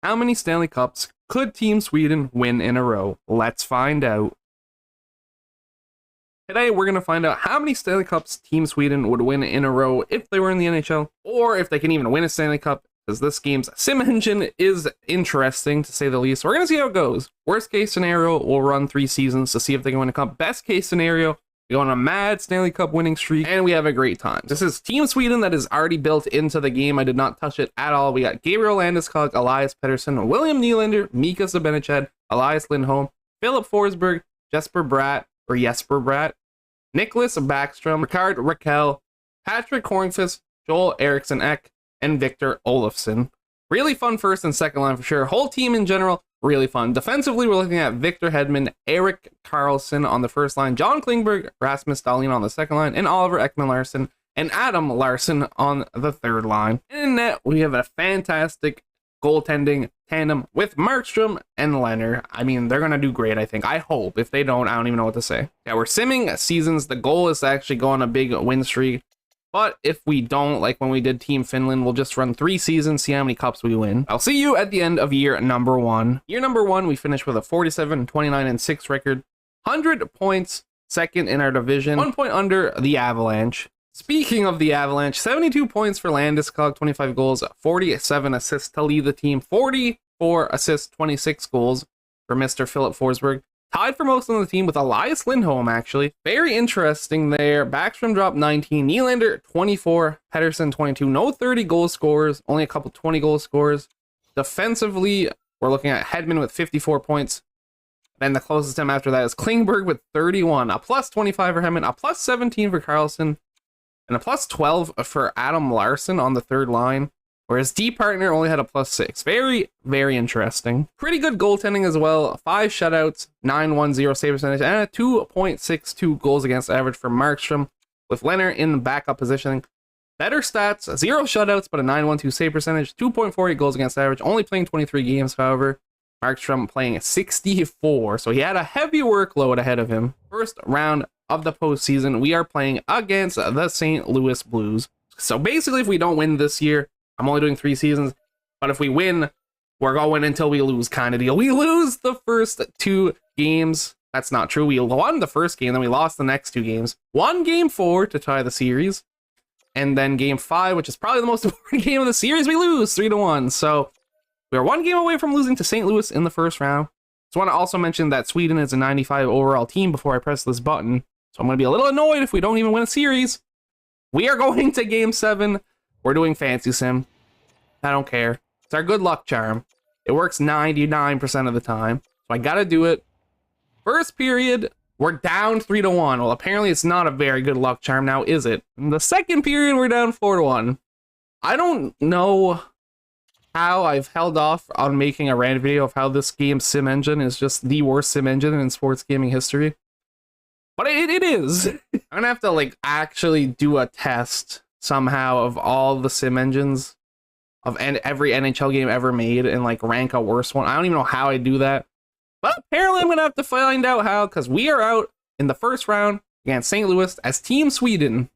How many Stanley Cups could Team Sweden win in a row? Let's find out. Today, we're going to find out how many Stanley Cups Team Sweden would win in a row if they were in the NHL, or if they can even win a Stanley Cup, because this game's sim engine is interesting, to say the least. We're going to see how it goes. Worst case scenario, we'll run 3 seasons to see if they can win a cup. Best case scenario, we go on a mad Stanley Cup winning streak, and we have a great time. This is Team Sweden that is already built into the game. I did not touch it at all. We got Gabriel Landeskog, Elias Pettersson, William Nylander, Mika Zibanejad, Elias Lindholm, Philip Forsberg, Jesper Bratt, Nicholas Backstrom, Ricard Raquel, Patrick Hornqvist, Joel Eriksson Ek, and Victor Olofsson. Really fun first and second line for sure. Whole team in general, really fun. Defensively, we're looking at Victor Hedman, Erik Karlsson on the first line, John Klingberg, Rasmus Dahlin on the second line, and Oliver Ekman-Larsson and Adam Larsson on the third line. And in net, we have a fantastic goaltending tandem with Markstrom and Leonard. I mean, they're going to do great, I think. I hope. If they don't, I don't even know what to say. Yeah, we're simming seasons. The goal is to actually go on a big win streak. But if we don't, like when we did Team Finland, we'll just run 3 seasons, see how many cups we win. I'll see you at the end of year number 1. Year number 1, we finished with a 47, 29, and 6 record. 100 points, second in our division. 1 point under the Avalanche. Speaking of the Avalanche, 72 points for Landeskog, 25 goals, 47 assists to lead the team, 44 assists, 26 goals for Mr. Philip Forsberg. Tied for most on the team with Elias Lindholm, actually. Very interesting there. Backstrom dropped 19, Nylander 24, Pettersson 22. No 30 goal scorers, only a couple 20 goal scorers. Defensively, we're looking at Hedman with 54 points. Then the closest to him after that is Klingberg with 31. A plus 25 for Hedman, a plus 17 for Karlsson, and a plus 12 for Adam Larsson on the third line, whereas D partner only had a plus 6. Very, very interesting. Pretty good goaltending as well. 5 shutouts, 910 save percentage, and a 2.62 goals against average for Markstrom, with Leonard in backup positioning. Better stats, 0 shutouts, but a 912 save percentage, 2.48 goals against average, only playing 23 games, however. Markstrom playing 64, so he had a heavy workload ahead of him. First round of the postseason, we are playing against the St. Louis Blues. So basically, if we don't win this year, I'm only doing 3 seasons, but if we win, we're going until we lose kind of deal. We lose the first 2 games. That's not true. We won the first game, then we lost the next 2 games. Won game 4 to tie the series, and then game 5, which is probably the most important game of the series, we lose 3-1. So we are 1 game away from losing to St. Louis in the first round. Just want to also mention that Sweden is a 95 overall team before I press this button. So I'm going to be a little annoyed if we don't even win a series. We are going to game 7. We're doing Fancy Sim. I don't care. It's our good luck charm. It works 99% of the time. So I got to do it. First period, we're down 3-1. Well, apparently it's not a very good luck charm now, is it? In the second period, we're down 4-1. I don't know how I've held off on making a random video of how this game's sim engine is just the worst sim engine in sports gaming history. But it is. I'm gonna have to like actually do a test somehow of all the sim engines of every NHL game ever made and like rank a worse one. I don't even know how I do that. But apparently I'm gonna have to find out how, because we are out in the first round against St. Louis as Team Sweden.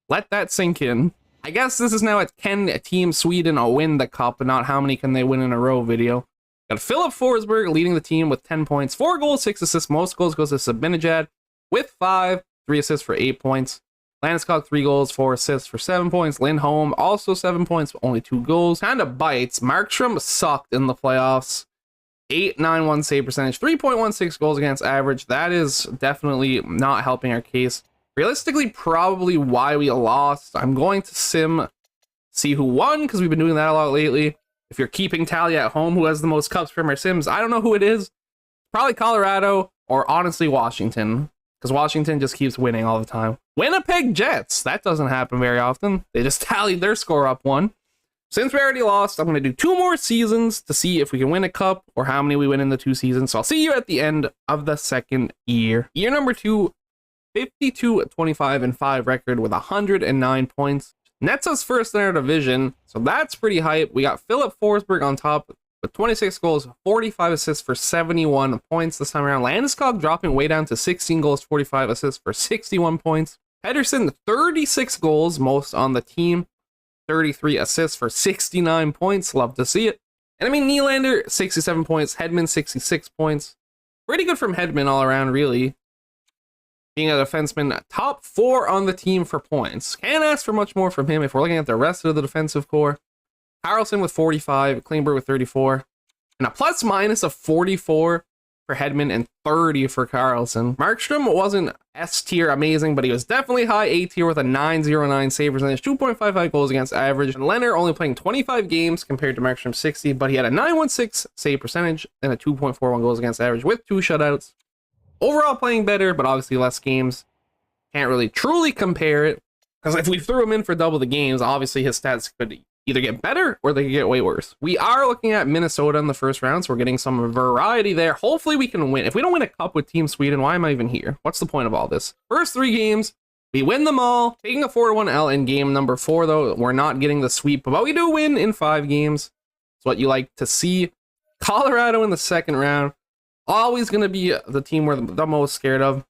Let that sink in. I guess this is now a can Team Sweden win the cup, and not how many can they win in a row video. Got Philip Forsberg leading the team with 10 points, 4 goals, 6 assists. Most goals goes to Zibanejad with 5, 3 assists for 8 points. Landeskog 3 goals, 4 assists for 7 points. Lindholm also 7 points, but only 2 goals. Kind of bites. Markstrom sucked in the playoffs. 891 save percentage, 3.16 goals against average. That is definitely not helping our case. Realistically, probably why we lost. I'm going to sim see who won, because we've been doing that a lot lately. If you're keeping tally at home, who has the most cups from our sims, I don't know who it is. Probably Colorado, or honestly Washington, because Washington just keeps winning all the time. Winnipeg Jets, that doesn't happen very often. They just tallied their score up 1. Since we already lost, I'm going to do 2 more seasons to see if we can win a cup or how many we win in the 2 seasons. So I'll see you at the end of the second year. Year number 2, 52, 25, and 5 record with 109 points. Nets us first in our division, so that's pretty hype. We got Philip Forsberg on top with 26 goals, 45 assists for 71 points this time around. Landeskog dropping way down to 16 goals, 45 assists for 61 points. Pettersson, 36 goals, most on the team. 33 assists for 69 points. Love to see it. And I mean, Nylander, 67 points. Hedman, 66 points. Pretty good from Hedman all around, really. Being a defenseman, top 4 on the team for points. Can't ask for much more from him if we're looking at the rest of the defensive core. Harrelson with 45, Klingberg with 34, and a plus-minus of 44 for Hedman and 30 for Karlsson. Markstrom wasn't S-tier amazing, but he was definitely high A-tier with a 909 save percentage, 2.55 goals against average. And Leonard only playing 25 games compared to Markstrom's 60, but he had a 916 save percentage and a 2.41 goals against average with 2 shutouts. Overall playing better, but obviously less games. Can't really truly compare it, because if we threw him in for double the games, obviously his stats could either get better or they could get way worse. We are looking at Minnesota in the first round, so we're getting some variety there. Hopefully we can win. If we don't win a cup with Team Sweden, why am I even here? What's the point of all this? First 3 games, we win them all. Taking a 4-1 L in game number 4, though, we're not getting the sweep, but we do win in 5 games. It's what you like to see. Colorado in the second round. Always going to be the team we're the most scared of.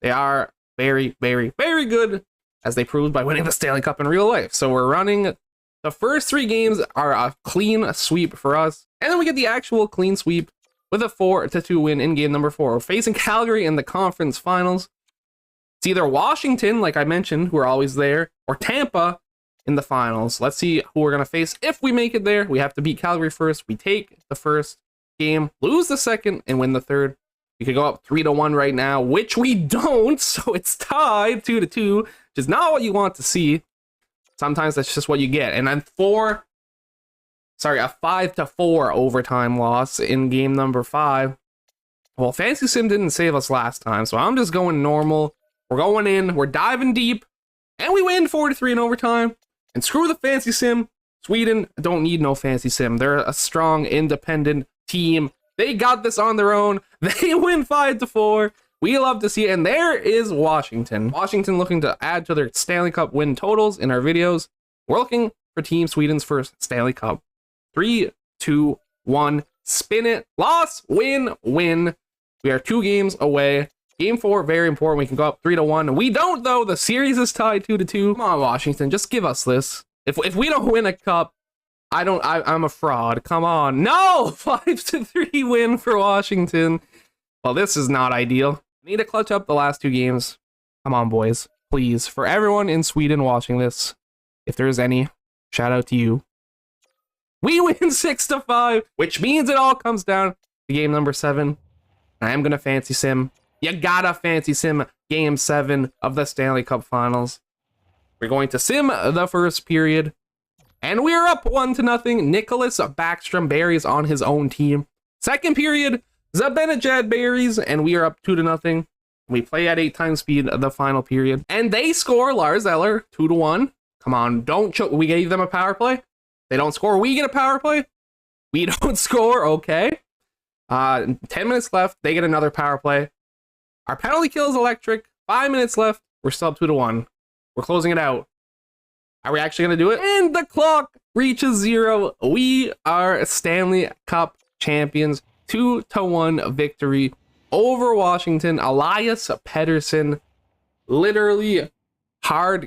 They are very, very, very good, as they proved by winning the Stanley Cup in real life. So we're running the first 3 games are a clean sweep for us. And then we get the actual clean sweep with a 4-2 win in game number 4. We're facing Calgary in the conference finals. It's either Washington, like I mentioned, who are always there, or Tampa in the finals. Let's see who we're going to face if we make it there. We have to beat Calgary first. We take the first game, lose the second, and win the third. We could go up 3-1 right now, which we don't, so it's tied 2-2, which is not what you want to see. Sometimes that's just what you get. And then a 5-4 overtime loss in game number 5. Well, Fantasy Sim didn't save us last time, so I'm just going normal. We're going in, we're diving deep, and we win 4-3 in overtime. And screw the Fantasy Sim. Sweden don't need no Fantasy Sim. They're a strong, independent team. They got this on their own. They win 5-4. We love to see it. And there is Washington. Washington looking to add to their Stanley Cup win totals in our videos. We're looking for Team Sweden's first Stanley Cup. 3, 2, 1. Spin it. Loss, win, win. We are 2 games away. Game 4, very important. We can go up 3-1. We don't, though. The series is tied 2-2. Come on, Washington. Just give us this. If we don't win a cup, I'm a fraud. Come on. No! 5-3 win for Washington. Well, this is not ideal. Need to clutch up the last 2 games. Come on, boys. Please. For everyone in Sweden watching this, if there's any, shout out to you. We win 6-5, which means it all comes down to game number 7. I am going to fancy sim. You gotta fancy sim game 7 of the Stanley Cup Finals. We're going to sim the first period. And we're up 1-0. Nicholas Backstrom Berries on his own team. Second period, Zibanejad Berries, and we are up 2-0. We play at 8 times speed the final period. And they score Lars Eller, 2-1. Come on, don't choke. We gave them a power play. They don't score. We get a power play. We don't score. Okay. 10 minutes left. They get another power play. Our penalty kill is electric. 5 minutes left. We're still up 2-1. We're closing it out. Are we actually going to do it? And the clock reaches 0. We are Stanley Cup champions. 2-1 victory over Washington. Elias Pettersson, literally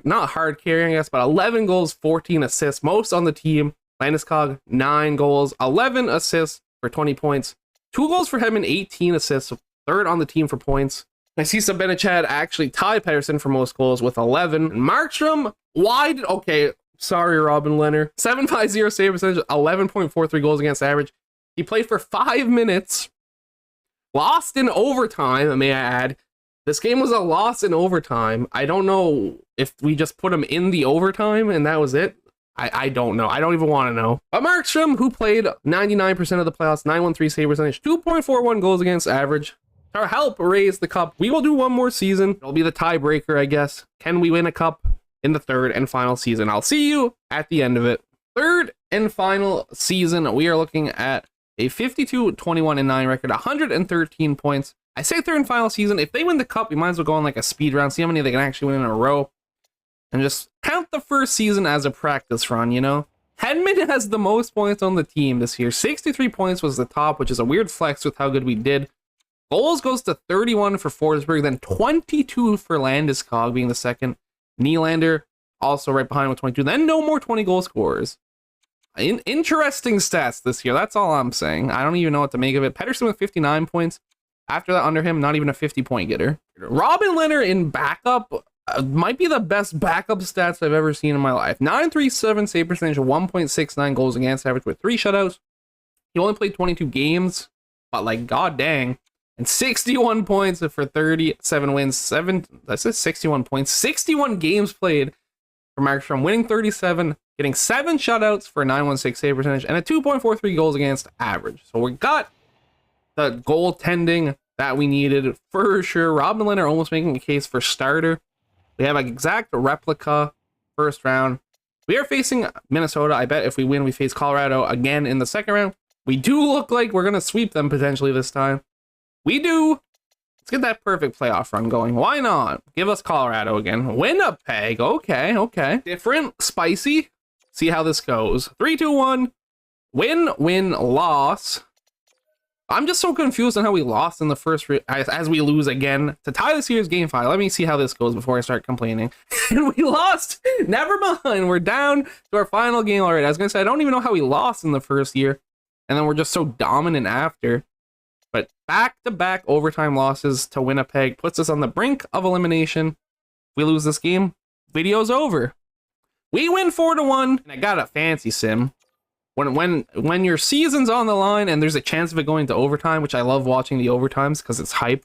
not hard carrying us, but 11 goals, 14 assists, most on the team. Landeskog, 9 goals, 11 assists for 20 points. 2 goals for Hedman, 18 assists, third on the team for points. I see Zibanejad actually tie Pettersson for most goals with 11. Markstrom, wide. Okay, sorry, Robin Leonard. 7.50 save percentage, 11.43 goals against average. He played for 5 minutes. Lost in overtime, may I add. This game was a loss in overtime. I don't know if we just put him in the overtime and that was it. I don't know. I don't even want to know. But Markstrom, who played 99% of the playoffs, 913 save percentage, 2.41 goals against average. To help raise the cup, we will do one more season. It'll be the tiebreaker, I guess. Can we win a cup in the third and final season? I'll see you at the end of it. Third and final season, we are looking at a 52-21-9 record, 113 points. I say third and final season. If they win the cup, we might as well go on like a speed round, see how many they can actually win in a row, and just count the first season as a practice run, you know? Hedman has the most points on the team this year. 63 points was the top, which is a weird flex with how good we did. Goals goes to 31 for Forsberg, then 22 for Landeskog being the second. Nylander also right behind with 22. Then no more 20 goal scorers. Interesting stats this year. That's all I'm saying. I don't even know what to make of it. Pettersson with 59 points. After that, under him, not even a 50-point getter. Robin Lehner in backup might be the best backup stats I've ever seen in my life. 937 save percentage, 1.69 goals against average with 3 shutouts. He only played 22 games, but like, god dang. And 61 points for 37 wins. That's 61 points. 61 games played for Markstrom, winning 37, getting 7 shutouts for a 916 save percentage, and a 2.43 goals against average. So we got the goaltending that we needed for sure. Robin Lehner almost making a case for starter. We have an exact replica first round. We are facing Minnesota. I bet if we win, we face Colorado again in the second round. We do look like we're going to sweep them potentially this time. We do. Let's get that perfect playoff run going. Why not? Give us Colorado again. Winnipeg. Okay, okay. Different, spicy. See how this goes. 3-2-1. Win, win, loss. I'm just so confused on how we lost in the first, as we lose again to tie this year's game 5. Let me see how this goes before I start complaining. And we lost. Never mind. We're down to our final game already. I was going to say, I don't even know how we lost in the first year. And then we're just so dominant after. But back-to-back overtime losses to Winnipeg puts us on the brink of elimination. If we lose this game, video's over. We win 4-1. And I got a fancy sim. When your season's on the line and there's a chance of it going to overtime, which I love watching the overtimes because it's hype,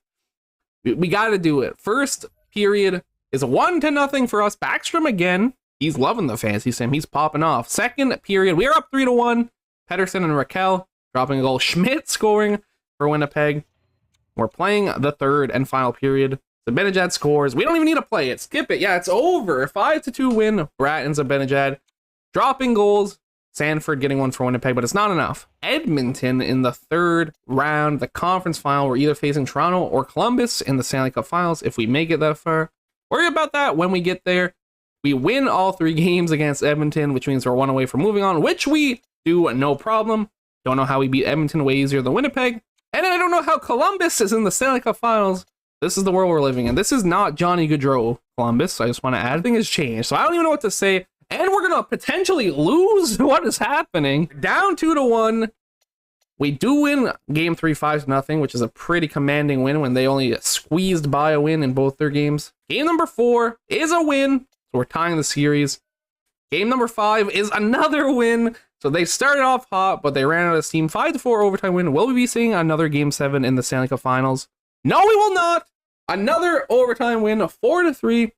we got to do it. First period is 1-0 for us. Backstrom again. He's loving the fancy sim. He's popping off. Second period, we are up 3-1. Pettersson and Raquel dropping a goal. Schmidt scoring for Winnipeg. We're playing the third and final period. Zibanejad scores. We don't even need to play it. Skip it. Yeah, it's over. 5-2 win. Bratt and Zibanejad dropping goals. Sanford getting one for Winnipeg, but it's not enough. Edmonton in the third round, the conference final. We're either facing Toronto or Columbus in the Stanley Cup finals if we make it that far. Worry about that when we get there. We win all 3 games against Edmonton, which means we're 1 away from moving on, which we do no problem. Don't know how we beat Edmonton way easier than Winnipeg. And I don't know how Columbus is in the Stanley Cup finals. This is the world we're living in. This is not Johnny Gaudreau Columbus. I just want to add, thing has changed. So I don't even know what to say. And we're going to potentially lose. What is happening? Down 2-1. We do win game 3, 5-0, which is a pretty commanding win when they only squeezed by a win in both their games. Game number 4 is a win. So we're tying the series. Game number 5 is another win. So they started off hot, but they ran out of steam. 5-4 overtime win. Will we be seeing another game 7 in the Stanley Cup finals? No, we will not. Another overtime win, 4-3.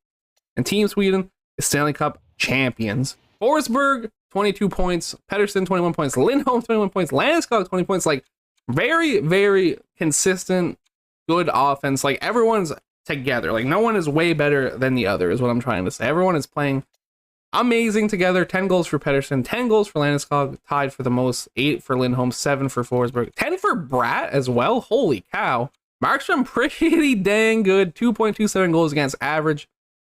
And Team Sweden is Stanley Cup champions. Forsberg, 22 points. Pettersson, 21 points. Lindholm, 21 points. Landeskog, 20 points. Like, very, very consistent, good offense. Like, everyone's together. Like, no one is way better than the other, is what I'm trying to say. Everyone is playing amazing together. 10 goals for Pettersson, 10 goals for Landeskog, tied for the most. 8 for Lindholm, 7 for Forsberg, 10 for Bratt as well. Holy cow. Markstrom, pretty dang good. 2.27 goals against average.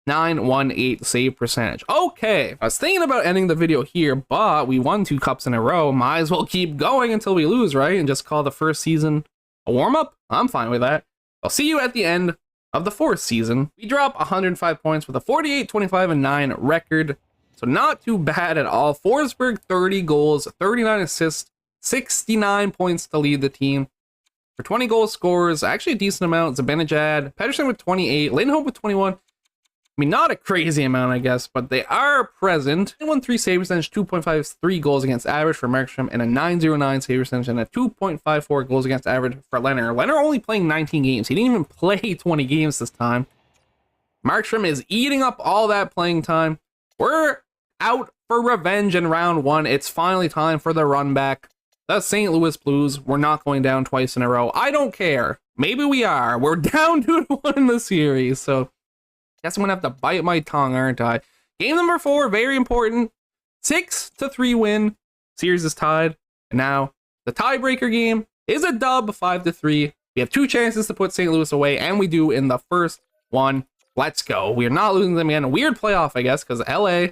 918 save percentage. Okay, I was thinking about ending the video here, but we won 2 cups in a row. Might as well keep going until we lose, right? And just call the first season a warm-up? I'm fine with that. I'll see you at the end of the 4th season. We drop 105 points with a 48, 25, and 9 record. So not too bad at all. Forsberg, 30 goals, 39 assists, 69 points to lead the team. For 20 goal scorers, actually a decent amount. Zibanejad, Pettersson with 28, Lindholm with 21. I mean, not a crazy amount, I guess, but they are present. 1-3 save percentage, 2.53 goals against average for Markstrom, and a 909 save percentage, and a 2.54 goals against average for Lehner. Lehner only playing 19 games. He didn't even play 20 games this time. Markstrom is eating up all that playing time. We're out for revenge in round 1. It's finally time for the run back. The St. Louis Blues. We're not going down twice in a row. I don't care. Maybe we are. We're down 2-1 in the series, so guess I'm gonna have to bite my tongue, aren't I? Game number 4, very important. 6-3 win. Series is tied. And now the tiebreaker game is a dub, 5-3. We have 2 chances to put St. Louis away, and we do in the first one. Let's go. We are not losing them again. A weird playoff, I guess, because LA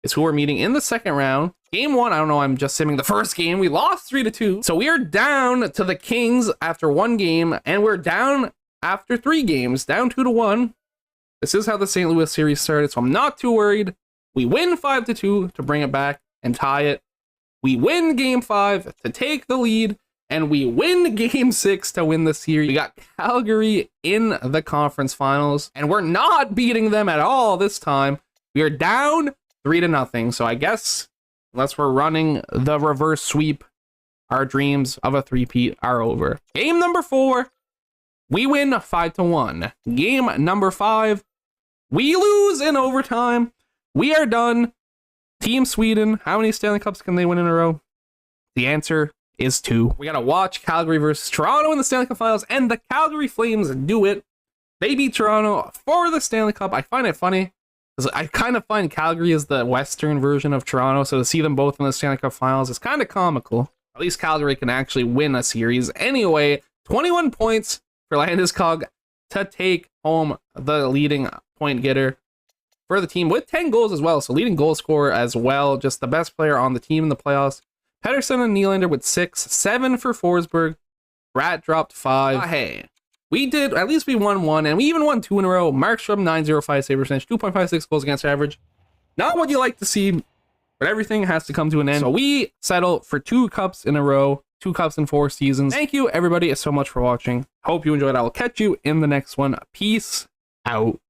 is who we're meeting in the second round. Game 1, I don't know, I'm just simming the first game. We lost 3-2. So we are down to the Kings after 1 game, and we're down after 3 games, down 2-1. This is how the St. Louis series started, so I'm not too worried. We win 5-2 to bring it back and tie it. We win game 5 to take the lead, and we win game 6 to win the series. We got Calgary in the conference finals, and we're not beating them at all this time. We are down 3-0. So I guess, unless we're running the reverse sweep, our dreams of a three-peat are over. Game number 4, we win 5-1. Game number 5, we lose in overtime. We are done. Team Sweden, how many Stanley Cups can they win in a row? The answer is 2. We gotta watch Calgary versus Toronto in the Stanley Cup Finals, and the Calgary Flames do it. They beat Toronto for the Stanley Cup. I find it funny, because I kind of find Calgary is the Western version of Toronto, so to see them both in the Stanley Cup Finals is kind of comical. At least Calgary can actually win a series. Anyway, 21 points for Landeskog to take home the leading point getter for the team with 10 goals as well. So leading goal scorer as well. Just the best player on the team in the playoffs. Pettersson and Nylander with 6, 7 for Forsberg. Rat dropped 5. Hey, at least we won 1, and we even won 2 in a row. Markstrom, 905 save percentage, 2.56 goals against average. Not what you like to see, but everything has to come to an end. So we settle for 2 cups in a row, 2 cups in 4 seasons. Thank you everybody so much for watching. Hope you enjoyed. I will catch you in the next one. Peace out.